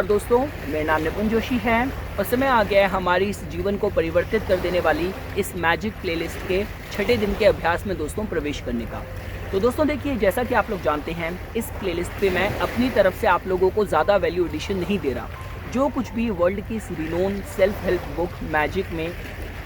नमस्कार दोस्तों, मेरा नाम निपुण जोशी है और समय आ गया है हमारी इस जीवन को परिवर्तित कर देने वाली इस मैजिक प्लेलिस्ट के छठे दिन के अभ्यास में दोस्तों प्रवेश करने का। तो दोस्तों देखिए, जैसा कि आप लोग जानते हैं, इस प्लेलिस्ट पे मैं अपनी तरफ से आप लोगों को ज़्यादा वैल्यू एडिशन नहीं दे रहा। जो कुछ भी वर्ल्ड की renowned self help book magic में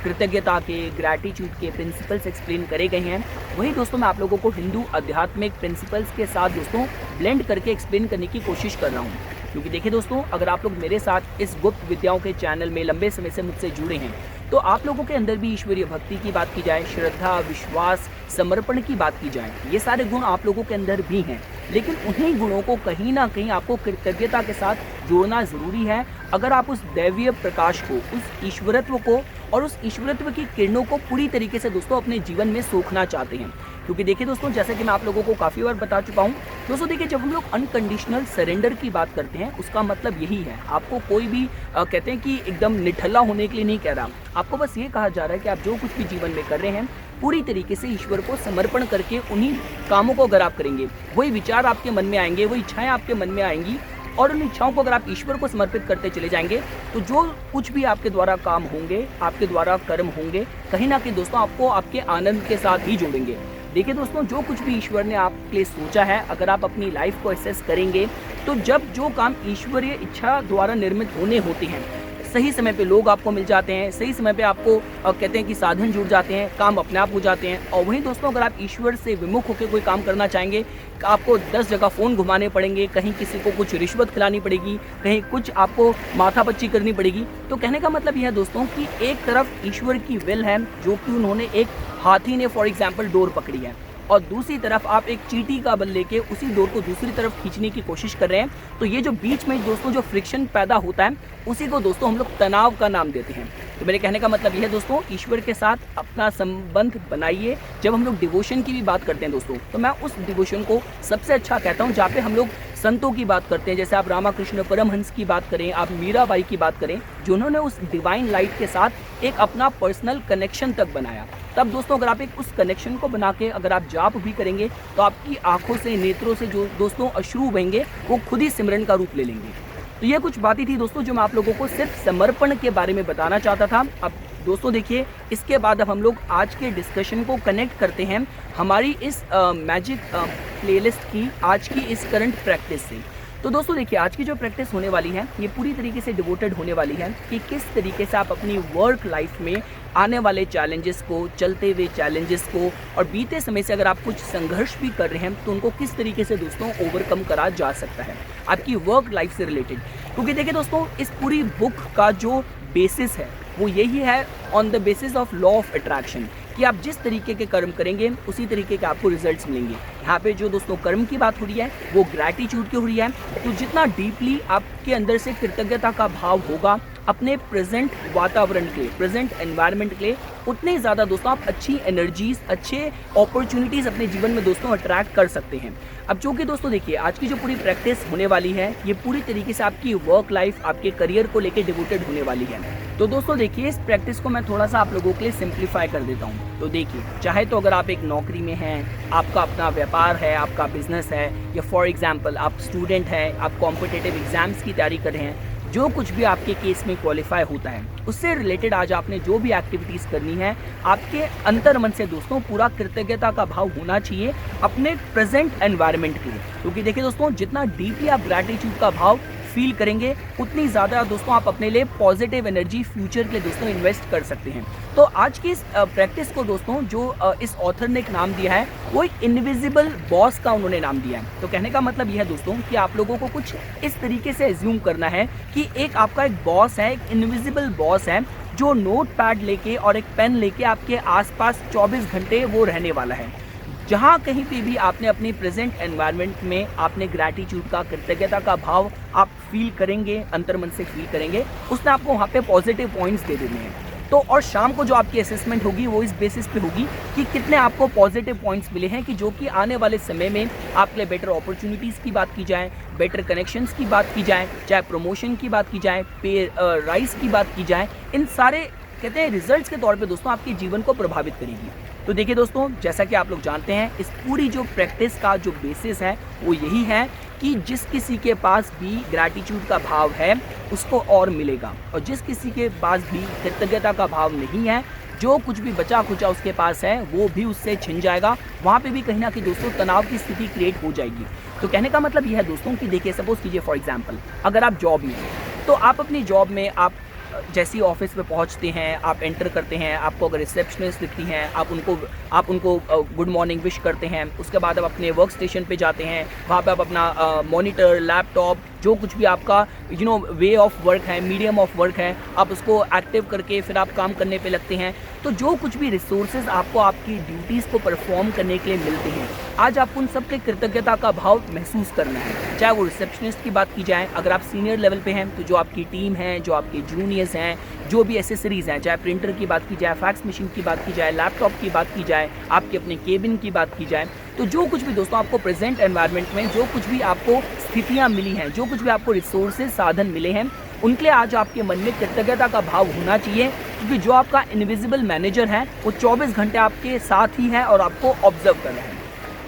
कृतज्ञता के, ग्रैटिट्यूड के प्रिंसिपल्स एक्सप्लेन करे गए हैं, वही दोस्तों मैं आप लोगों को हिंदू आध्यात्मिक प्रिंसिपल्स के साथ दोस्तों ब्लेंड करके एक्सप्लेन करने की कोशिश कर रहा हूँ। क्योंकि देखिए दोस्तों, अगर आप लोग मेरे साथ इस गुप्त विद्याओं के चैनल में लंबे समय से मुझसे जुड़े हैं, तो आप लोगों के अंदर भी ईश्वरीय भक्ति की बात की जाए, श्रद्धा, विश्वास, समर्पण की बात की जाए, ये सारे गुण आप लोगों के अंदर भी हैं। लेकिन उन्हीं गुणों को कहीं ना कहीं आपको कृतज्ञता के साथ जोड़ना ज़रूरी है, अगर आप उस दैवीय प्रकाश को, उस ईश्वरत्व को और उस ईश्वरत्व की किरणों को पूरी तरीके से दोस्तों अपने जीवन में सोखना चाहते हैं। क्योंकि देखिए दोस्तों, जैसे कि मैं आप लोगों को काफ़ी बार बता चुका हूँ दोस्तों, देखिए जब हम लोग अनकंडीशनल सरेंडर की बात करते हैं, उसका मतलब यही है, आपको कोई भी कहते हैं कि एकदम निठल्ला होने के लिए नहीं कह रहा, आपको बस ये कहा जा रहा है कि आप जो कुछ भी जीवन में कर रहे हैं पूरी तरीके से ईश्वर को समर्पण करके उन्हीं कामों को अगर आप करेंगे, वही विचार आपके मन में आएंगे, वही इच्छाएं आपके मन में आएंगी और उन इच्छाओं को अगर आप ईश्वर को समर्पित करते चले जाएंगे, तो जो कुछ भी आपके द्वारा काम होंगे, आपके द्वारा कर्म होंगे, कहीं ना कहीं दोस्तों आपको आपके आनंद के साथ ही जोड़ेंगे। देखिए दोस्तों, जो कुछ भी ईश्वर ने आपके लिए सोचा है, अगर आप अपनी लाइफ को एसेस करेंगे, तो जब जो काम ईश्वरीय इच्छा द्वारा निर्मित होने होते हैं, सही समय पे लोग आपको मिल जाते हैं, सही समय पे आपको कहते हैं कि साधन जुड़ जाते हैं, काम अपने आप हो जाते हैं। और वहीं दोस्तों, अगर आप ईश्वर से विमुख होकर कोई काम करना चाहेंगे, आपको 10 जगह फ़ोन घुमाने पड़ेंगे, कहीं किसी को कुछ रिश्वत खिलानी पड़ेगी, कहीं कुछ आपको माथापच्ची करनी पड़ेगी। तो कहने का मतलब यह है दोस्तों कि एक तरफ ईश्वर की विल है, जो कि उन्होंने एक हाथी ने फॉर एग्जाम्पल डोर पकड़ी है, और दूसरी तरफ आप एक चींटी का बल लेके उसी डोर को दूसरी तरफ खींचने की कोशिश कर रहे हैं। तो ये जो बीच में दोस्तों जो फ्रिक्शन पैदा होता है, उसी को दोस्तों हम लोग तनाव का नाम देते हैं। तो मेरे कहने का मतलब यह है दोस्तों, ईश्वर के साथ अपना संबंध बनाइए। जब हम लोग डिवोशन की भी बात करते हैं दोस्तों, तो मैं उस डिवोशन को सबसे अच्छा कहता हूँ जहाँ पे हम लोग संतों की बात करते हैं। जैसे आप रामाकृष्ण परमहंस की बात करें, आप मीराबाई की बात करें, जिन्होंने उस डिवाइन लाइट के साथ एक अपना पर्सनल कनेक्शन तक बनाया। तब दोस्तों, अगर आप एक उस कनेक्शन को बना के अगर आप जाप भी करेंगे, तो आपकी आंखों से, नेत्रों से जो दोस्तों अश्रु बहेंगे, वो खुद ही सिमरन का रूप ले लेंगे। तो ये कुछ बातें थी दोस्तों जो मैं आप लोगों को सिर्फ समर्पण के बारे में बताना चाहता था। अब दोस्तों देखिए, इसके बाद अब हम लोग आज के डिस्कशन को कनेक्ट करते हैं हमारी इस मैजिक प्लेलिस्ट की आज की इस करंट प्रैक्टिस से। तो दोस्तों देखिए, आज की जो प्रैक्टिस होने वाली है, ये पूरी तरीके से डिवोटेड होने वाली है कि किस तरीके से आप अपनी वर्क लाइफ में आने वाले चैलेंजेस को, चलते हुए चैलेंजेस को और बीते समय से अगर आप कुछ संघर्ष भी कर रहे हैं, तो उनको किस तरीके से दोस्तों ओवरकम करा जा सकता है आपकी वर्क लाइफ से रिलेटेड। क्योंकि देखिए दोस्तों, इस पूरी बुक का जो बेसिस है वो यही है, on the basis of law of attraction, कि आप जिस तरीके के कर्म करेंगे उसी तरीके के आपको रिजल्ट्स मिलेंगे। यहाँ पे जो दोस्तों कर्म की बात हो रही है वो ग्रैटिट्यूड की हो रही है। तो जितना डीपली आपके अंदर से कृतज्ञता का भाव होगा अपने प्रेजेंट वातावरण के लिए, प्रेजेंट एनवायरनमेंट के लिए, उतने ज़्यादा दोस्तों आप अच्छी एनर्जीज, अच्छे अपॉर्चुनिटीज़ अपने जीवन में दोस्तों अट्रैक्ट कर सकते हैं। अब जो कि दोस्तों देखिए, आज की जो पूरी प्रैक्टिस होने वाली है, ये पूरी तरीके से आपकी वर्क लाइफ, आपके करियर को लेकर डिवोटेड होने वाली है। तो दोस्तों देखिए, इस प्रैक्टिस को मैं थोड़ा सा आप लोगों के लिए सिंप्लीफाई कर देता हूँ। तो देखिए, चाहे तो अगर आप एक नौकरी में हैं, आपका अपना व्यापार है, आपका बिजनेस है, या फॉर एग्जांपल आप स्टूडेंट हैं, आप कॉम्पिटिटिव एग्जाम्स की तैयारी कर रहे हैं, जो कुछ भी आपके केस में क्वालिफाई होता है, उससे रिलेटेड आज आपने जो भी एक्टिविटीज़ करनी है, आपके अंतर मन से दोस्तों पूरा कृतज्ञता का भाव होना चाहिए अपने प्रेजेंट एनवायरनमेंट के लिए। क्योंकि देखिए दोस्तों, जितना डीपली आप ग्रैटिट्यूड का भाव फील करेंगे, उतनी ज़्यादा दोस्तों आप अपने लिए पॉजिटिव एनर्जी फ्यूचर के लिए दोस्तों इन्वेस्ट कर सकते हैं। तो आज की इस प्रैक्टिस को दोस्तों जो इस ऑथर ने एक नाम दिया है, वो एक इनविजिबल बॉस का उन्होंने नाम दिया है। तो कहने का मतलब यह है दोस्तों कि आप लोगों को कुछ इस तरीके से एज्यूम करना है कि एक आपका एक बॉस है, एक इनविजिबल बॉस है, जो नोट पैड लेके और एक पेन लेके आपके आसपास 24 घंटे वो रहने वाला है। जहाँ कहीं पे भी आपने अपने प्रेजेंट एनवायरनमेंट में आपने ग्रैटिट्यूड का, कृतज्ञता का भाव आप फील करेंगे, अंतर्मन से फील करेंगे, उसने आपको वहाँ पे पॉजिटिव पॉइंट्स दे देने हैं। तो और शाम को जो आपकी असेसमेंट होगी वो इस बेसिस पे होगी कि कितने आपको पॉजिटिव पॉइंट्स मिले हैं, कि जो कि आने वाले समय में आपके लिए बेटर अपॉर्चुनिटीज़ की बात की जाए, बेटर कनेक्शंस की बात की जाए, चाहे प्रमोशन की बात की जाए, पे राइज की बात की जाए, इन सारे कहते हैं रिजल्ट्स के तौर पे दोस्तों आपके जीवन को प्रभावित करेगी। तो देखिए दोस्तों, जैसा कि आप लोग जानते हैं, इस पूरी जो प्रैक्टिस का जो बेसिस है वो यही है कि जिस किसी के पास भी ग्रैटिट्यूड का भाव है उसको और मिलेगा, और जिस किसी के पास भी कृतज्ञता का भाव नहीं है, जो कुछ भी बचा खुचा उसके पास है वो भी उससे छिन जाएगा। वहाँ पे भी कहीं ना कहीं दोस्तों तनाव की स्थिति क्रिएट हो जाएगी। तो कहने का मतलब यह है दोस्तों कि देखिए, सपोज कीजिए फॉर एग्जांपल अगर आप जॉब में हैं, तो आप अपनी जॉब में आप जैसे ही ऑफिस में पहुंचते हैं, आप एंटर करते हैं, आपको अगर रिसेप्शनिस्ट दिखती हैं, आप उनको गुड मॉर्निंग विश करते हैं। उसके बाद आप अपने वर्क स्टेशन पे जाते हैं, वहाँ पे आप अपना मॉनिटर, लैपटॉप, जो कुछ भी आपका वे ऑफ वर्क है, मीडियम ऑफ वर्क है, आप उसको एक्टिव करके फिर आप काम करने पे लगते हैं। तो जो कुछ भी रिसोर्सेज आपको आपकी ड्यूटीज़ को परफॉर्म करने के लिए मिलते हैं, आज आपको उन सब के कृतज्ञता का भाव महसूस करना है। चाहे वो रिसेप्शनिस्ट की बात की जाए, अगर आप सीनियर लेवल पे हैं तो जो आपकी टीम है, जो आपके जूनियर्स हैं, जो भी एसेसरीज़ हैं, चाहे प्रिंटर की बात की जाए, फैक्स मशीन की बात की जाए, लैपटॉप की बात की जाए, आपके अपने केबिन की बात की जाए, तो जो कुछ भी दोस्तों आपको प्रेजेंट एनवायरनमेंट में जो कुछ भी आपको स्थितियाँ मिली हैं, जो कुछ भी आपको रिसोर्सेज साधन मिले हैं, उनके लिए आज आपके मन में कृतज्ञता का भाव होना चाहिए। क्योंकि जो आपका इनविजिबल मैनेजर है वो 24 घंटे आपके साथ ही है और आपको ऑब्जर्व कर रहे हैं।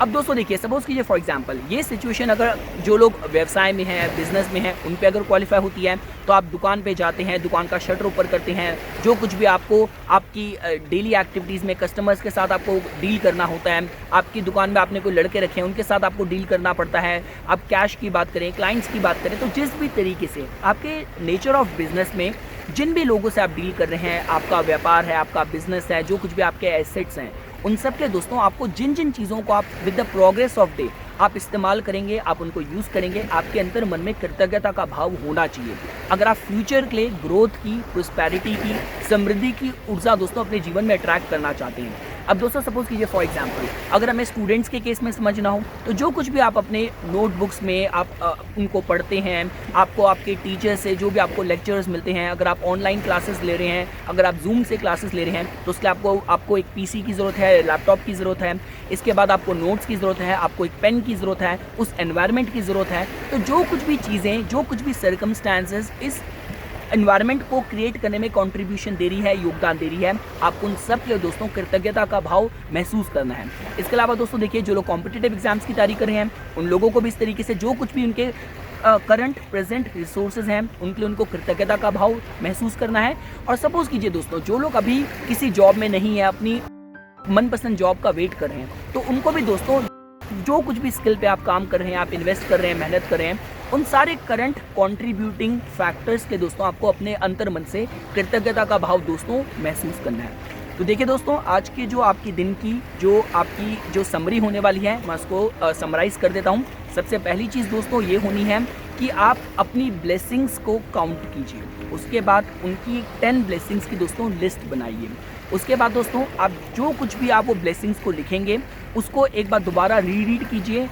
अब दोस्तों देखिए, सपोज कीजिए फॉर एग्जांपल ये सिचुएशन अगर जो लोग व्यवसाय में हैं, बिजनेस में हैं, उन पे अगर क्वालिफाई होती है, तो आप दुकान पे जाते हैं, दुकान का शटर ऊपर करते हैं, जो कुछ भी आपको आपकी डेली एक्टिविटीज़ में कस्टमर्स के साथ आपको डील करना होता है, आपकी दुकान में आपने कोई लड़के रखे हैं, उनके साथ आपको डील करना पड़ता है। आप कैश की बात करें, क्लाइंट्स की बात करें, तो जिस भी तरीके से आपके नेचर ऑफ बिजनेस में जिन भी लोगों से आप डील कर रहे हैं, आपका व्यापार है, आपका बिजनेस है, जो कुछ भी आपके एसेट्स हैं, उन सब के दोस्तों आपको जिन जिन चीज़ों को आप with the progress of day आप इस्तेमाल करेंगे, आप उनको यूज़ करेंगे, आपके अंतर मन में कृतज्ञता का भाव होना चाहिए। अगर आप फ्यूचर के लिए ग्रोथ की, प्रोस्पेरिटी की, समृद्धि की ऊर्जा दोस्तों अपने जीवन में अट्रैक्ट करना चाहते हैं। अब दोस्तों सपोज कीजिए फॉर एग्जांपल अगर हमें स्टूडेंट्स के केस में समझना हो, तो जो कुछ भी आप अपने नोटबुक्स में आप उनको पढ़ते हैं, आपको आपके टीचर से जो भी आपको लेक्चर्स मिलते हैं, अगर आप ऑनलाइन क्लासेस ले रहे हैं, अगर आप जूम से क्लासेस ले रहे हैं, तो उसके लिए आपको एक पीसी की ज़रूरत है, लैपटॉप की ज़रूरत है, इसके बाद आपको नोट्स की ज़रूरत है, आपको एक पेन की ज़रूरत है, उस एनवायरनमेंट की ज़रूरत है। तो जो कुछ भी चीज़ें, जो कुछ भी सर्कमस्टांसेस इस एनवायरनमेंट को क्रिएट करने में कंट्रीब्यूशन दे रही है, योगदान दे रही है, आपको उन सब के दोस्तों कृतज्ञता का भाव महसूस करना है। इसके अलावा दोस्तों देखिए, जो लोग कॉम्पिटिटिव एग्जाम्स की तैयारी कर रहे हैं, उन लोगों को भी इस तरीके से जो कुछ भी उनके करंट प्रेजेंट रिसोर्सेज हैं, उनके लिए उनको कृतज्ञता का भाव महसूस करना है। और सपोज कीजिए दोस्तों, जो लोग अभी किसी जॉब में नहीं है, अपनी मनपसंद जॉब का वेट कर रहे हैं, तो उनको भी दोस्तों जो कुछ भी स्किल पे आप काम कर रहे हैं, आप इन्वेस्ट कर रहे हैं, मेहनत कर रहे हैं, उन सारे करंट कंट्रीब्यूटिंग फैक्टर्स के दोस्तों आपको अपने अंतर मन से कृतज्ञता का भाव दोस्तों महसूस करना है। तो देखिए दोस्तों, आज के जो आपकी दिन की जो समरी होने वाली है, मैं उसको समराइज कर देता हूँ। सबसे पहली चीज़ दोस्तों ये होनी है कि आप अपनी ब्लेसिंग्स को काउंट कीजिए। उसके बाद उनकी 10 ब्लेसिंग्स की दोस्तों लिस्ट बनाइए। उसके बाद दोस्तों आप जो कुछ भी आप वो ब्लेसिंग्स को लिखेंगे, उसको एक बार दोबारा रीड कीजिए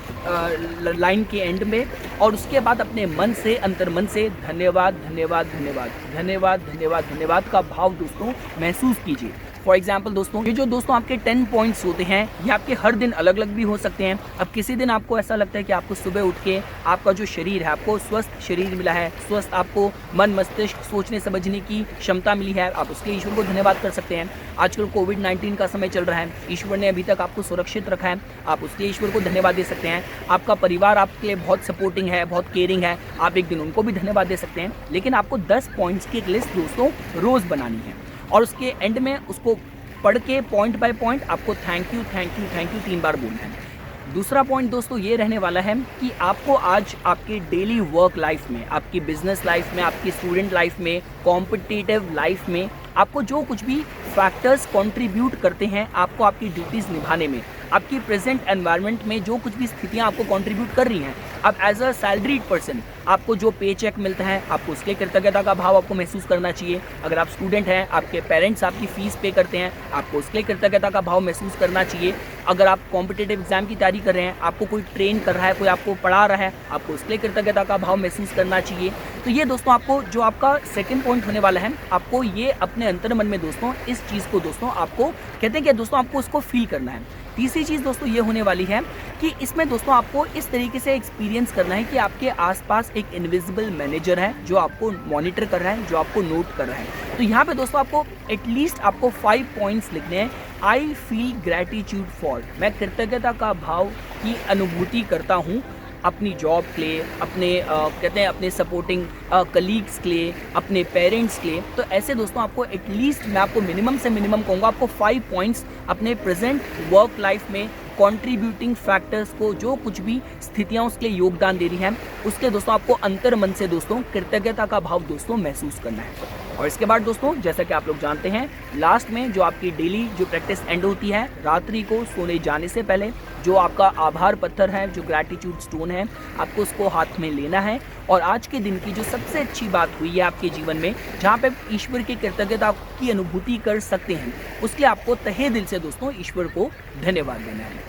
लाइन के एंड में, और उसके बाद अपने मन से, अंतर्मन से धन्यवाद धन्यवाद धन्यवाद धन्यवाद धन्यवाद धन्यवाद का भाव दोस्तों महसूस कीजिए। फॉर एग्जाम्पल दोस्तों, ये जो दोस्तों आपके 10 पॉइंट्स होते हैं, ये आपके हर दिन अलग अलग भी हो सकते हैं। अब किसी दिन आपको ऐसा लगता है कि आपको सुबह उठ के आपका जो शरीर है, आपको स्वस्थ शरीर मिला है, स्वस्थ आपको मन मस्तिष्क सोचने समझने की क्षमता मिली है, आप उसके ईश्वर को धन्यवाद कर सकते हैं। आजकल कोविड-19 का समय चल रहा है, ईश्वर ने अभी तक आपको सुरक्षित रखा है, आप उसके ईश्वर को धन्यवाद दे सकते हैं। आपका परिवार आपके लिए बहुत सपोर्टिंग है, बहुत केयरिंग है, आप एक दिन उनको भी धन्यवाद दे सकते हैं। लेकिन आपको 10 पॉइंट्स की एक लिस्ट दोस्तों रोज़ बनानी है, और उसके एंड में उसको पढ़ के पॉइंट बाय पॉइंट आपको thank you thank you thank you 3 बार बोलना है। दूसरा पॉइंट दोस्तों ये रहने वाला है कि आपको आज आपके डेली वर्क लाइफ में, आपकी बिजनेस लाइफ में, आपकी स्टूडेंट लाइफ में, कॉम्पिटिटिव लाइफ में आपको जो कुछ भी फैक्टर्स कंट्रीब्यूट करते हैं आपको आपकी ड्यूटीज़ निभाने में, आपकी प्रेजेंट एनवायरनमेंट में जो कुछ भी स्थितियां आपको कंट्रीब्यूट कर रही हैं, अब एज अ सैलरीड पर्सन आपको जो पे चेक मिलता है, आपको उसके कृतज्ञता का भाव आपको महसूस करना चाहिए। अगर आप स्टूडेंट हैं, आपके पेरेंट्स आपकी फ़ीस पे करते हैं, आपको उसके कृतज्ञता का भाव महसूस करना चाहिए। अगर आप कॉम्पिटिटिव एग्जाम की तैयारी कर रहे हैं, आपको कोई ट्रेन कर रहा है, कोई आपको पढ़ा रहा है, आपको उसके कृतज्ञता का भाव महसूस करना चाहिए। तो ये दोस्तों आपको जो आपका सेकंड पॉइंट होने वाला है, आपको ये अपने अंतर मन में दोस्तों इस चीज़ को दोस्तों आपको कहते हैं कि दोस्तों आपको उसको फील करना है। तीसरी चीज़ दोस्तों ये होने वाली है कि इसमें दोस्तों आपको इस तरीके से एक्सपीरियंस करना है कि आपके आसपास एक इनविजिबल मैनेजर है जो आपको मॉनिटर कर रहा है, जो आपको नोट कर रहा है। तो यहाँ पे दोस्तों आपको एटलीस्ट आपको 5 पॉइंट्स लिखने हैं। आई फील ग्रैटिट्यूड फॉर, मैं कृतज्ञता का भाव की अनुभूति करता हूँ अपनी जॉब के लिए, अपने कहते हैं अपने सपोर्टिंग कलीग्स के लिए, अपने पेरेंट्स के लिए। तो ऐसे दोस्तों आपको एटलीस्ट मैं आपको मिनिमम से मिनिमम कहूँगा, आपको 5 पॉइंट्स अपने प्रेजेंट वर्क लाइफ में कंट्रीब्यूटिंग फैक्टर्स को, जो कुछ भी स्थितियाँ उसके लिए योगदान दे रही हैं, उसके दोस्तों आपको अंतर मन से दोस्तों कृतज्ञता का भाव दोस्तों महसूस करना है। और इसके बाद दोस्तों जैसा कि आप लोग जानते हैं, लास्ट में जो आपकी डेली जो प्रैक्टिस एंड होती है, रात्रि को सोने जाने से पहले जो आपका आभार पत्थर है, जो ग्रैटिट्यूड स्टोन है, आपको उसको हाथ में लेना है और आज के दिन की जो सबसे अच्छी बात हुई है आपके जीवन में, जहाँ पे ईश्वर की कृतज्ञता की अनुभूति कर सकते हैं, उसके लिए आपको तहे दिल से दोस्तों ईश्वर को धन्यवाद देना है।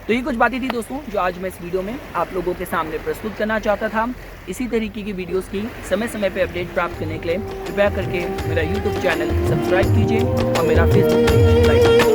तो ये कुछ बातें थी दोस्तों जो आज मैं इस वीडियो में आप लोगों के सामने प्रस्तुत करना चाहता था। इसी तरीके की वीडियोस की समय समय पे अपडेट प्राप्त करने के लिए कृपया करके मेरा यूट्यूब चैनल सब्सक्राइब कीजिए और मेरा फेसबुक पेज लाइक कीजिए।